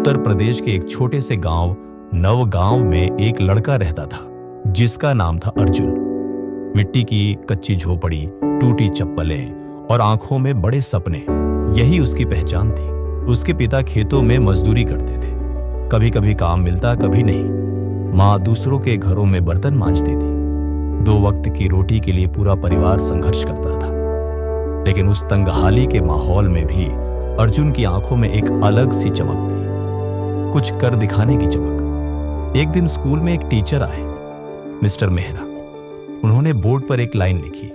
उत्तर प्रदेश के एक छोटे से गांव नवगांव में एक लड़का रहता था जिसका नाम था अर्जुन। मिट्टी की कच्ची झोपड़ी, टूटी चप्पलें और आंखों में बड़े सपने, यही उसकी पहचान थी। उसके पिता खेतों में मजदूरी करते थे। कभी कभी काम मिलता, कभी नहीं। माँ दूसरों के घरों में बर्तन मांजती थी। 2 वक्त की रोटी के लिए पूरा परिवार संघर्ष करता था। लेकिन उस तंगहाली के माहौल में भी अर्जुन की आंखों में एक अलग सी चमक थी, कुछ कर दिखाने की चमक। एक दिन स्कूल में एक टीचर आए, मिस्टर मेहरा। उन्होंने बोर्ड पर एक लाइन लिखी,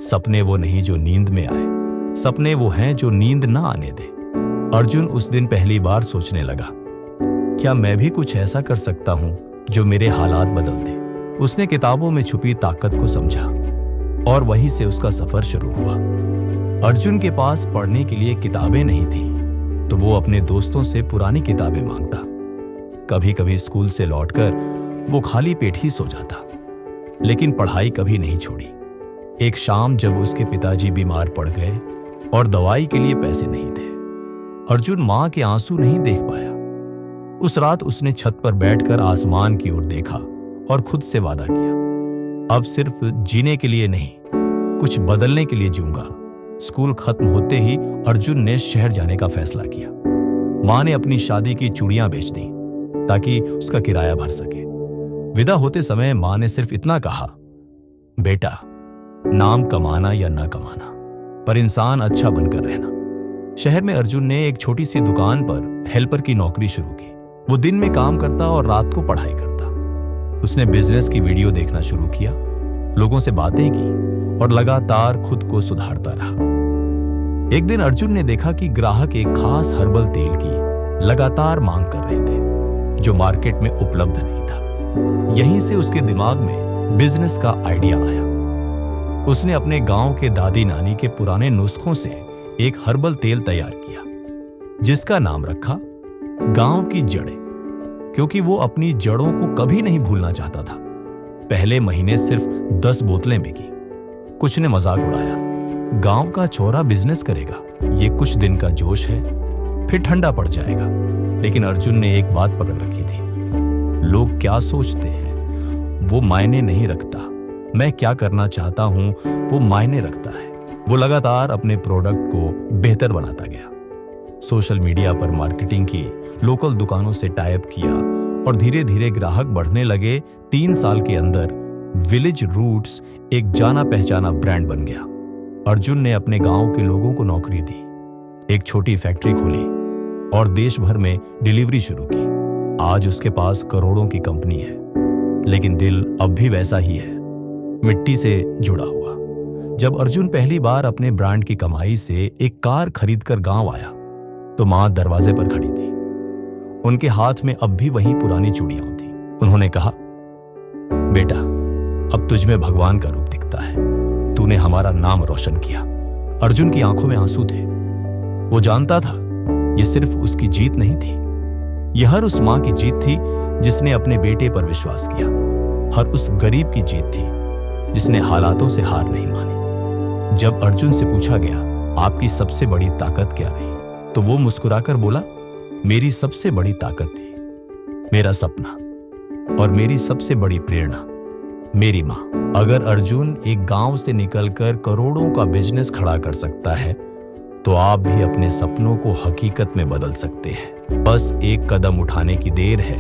सपने वो नहीं जो नींद में आए, सपने वो हैं जो नींद ना आने दे। अर्जुन उस दिन पहली बार सोचने लगा, क्या मैं भी कुछ ऐसा कर सकता हूं जो मेरे हालात बदल दे। उसने किताबों में छुपी ताकत को समझा और वहीं से उसका सफर शुरू हुआ। अर्जुन के पास पढ़ने के लिए किताबें नहीं थी तो वो अपने दोस्तों से पुरानी किताबें मांगता। कभी कभी स्कूल से लौटकर वो खाली पेट ही सो जाता, लेकिन पढ़ाई कभी नहीं छोड़ी। एक शाम जब उसके पिताजी बीमार पड़ गए और दवाई के लिए पैसे नहीं थे, अर्जुन मां के आंसू नहीं देख पाया। उस रात उसने छत पर बैठकर आसमान की ओर देखा और खुद से वादा किया, अब सिर्फ जीने के लिए नहीं, कुछ बदलने के लिए जीऊंगा। स्कूल खत्म होते ही अर्जुन ने शहर जाने का फैसला किया। मां ने अपनी शादी की चूड़ियां बेच दी ताकि उसका किराया भर सके। विदा होते समय मां ने सिर्फ इतना कहा, बेटा, नाम कमाना या ना कमाना, पर इंसान अच्छा बनकर रहना। शहर में अर्जुन ने एक छोटी सी दुकान पर हेल्पर की नौकरी शुरू की। वो दिन में काम करता और रात को पढ़ाई करता। उसने बिजनेस की वीडियो देखना शुरू किया, लोगों से बातें की और लगातार खुद को सुधारता रहा। एक दिन अर्जुन ने देखा कि ग्राहक एक खास हर्बल तेल की लगातार मांग कर रहे थे जो मार्केट में उपलब्ध नहीं था। यहीं से उसके दिमाग में बिजनेस का आइडिया आया। उसने अपने गांव के दादी नानी के पुराने नुस्खों से एक हर्बल तेल तैयार किया जिसका नाम रखा गांव की जड़ें, क्योंकि वो अपनी जड़ों को कभी नहीं भूलना चाहता था। पहले महीने सिर्फ 10 बोतलें बिकी। कुछ ने मजाक उड़ाया, गांव का छोरा बिजनेस करेगा, ये कुछ दिन का जोश है, फिर ठंडा पड़ जाएगा। लेकिन अर्जुन ने एक बात पकड़ रखी थी, लोग क्या सोचते हैं वो मायने नहीं रखता, मैं क्या करना चाहता हूं वो मायने रखता है। वो लगातार अपने प्रोडक्ट को बेहतर बनाता गया। सोशल मीडिया पर मार्केटिंग की, लोकल दुकानों से टाई अप किया और धीरे धीरे ग्राहक बढ़ने लगे। 3 साल के अंदर विलेज रूट्स एक जाना पहचाना ब्रांड बन गया। अर्जुन ने अपने गांव के लोगों को नौकरी दी, एक छोटी फैक्ट्री खोली और देश भर में डिलीवरी शुरू की। आज उसके पास करोड़ों की कंपनी है, लेकिन दिल अब भी वैसा ही है, मिट्टी से जुड़ा हुआ। जब अर्जुन पहली बार अपने ब्रांड की कमाई से एक कार खरीदकर गांव आया तो मां दरवाजे पर खड़ी थी। उनके हाथ में अब भी वही पुरानी चूड़ियां थी। उन्होंने कहा, बेटा, अब तुझ में भगवान का रूप दिखता है, तूने हमारा नाम रोशन किया। अर्जुन की आंखों में आंसू थे। वो जानता था ये सिर्फ उसकी जीत नहीं थी, यह हर उस मां की जीत थी जिसने अपने बेटे पर विश्वास किया, हर उस गरीब की जीत थी जिसने हालातों से हार नहीं मानी। जब अर्जुन से पूछा गया, आपकी सबसे बड़ी ताकत क्या रही, तो वो मुस्कुराकर बोला, मेरी सबसे बड़ी ताकत थी मेरा सपना और मेरी सबसे बड़ी प्रेरणा मेरी मां। अगर अर्जुन एक गांव से निकलकर करोड़ों का बिजनेस खड़ा कर सकता है तो आप भी अपने सपनों को हकीकत में बदल सकते हैं। बस एक कदम उठाने की देर है।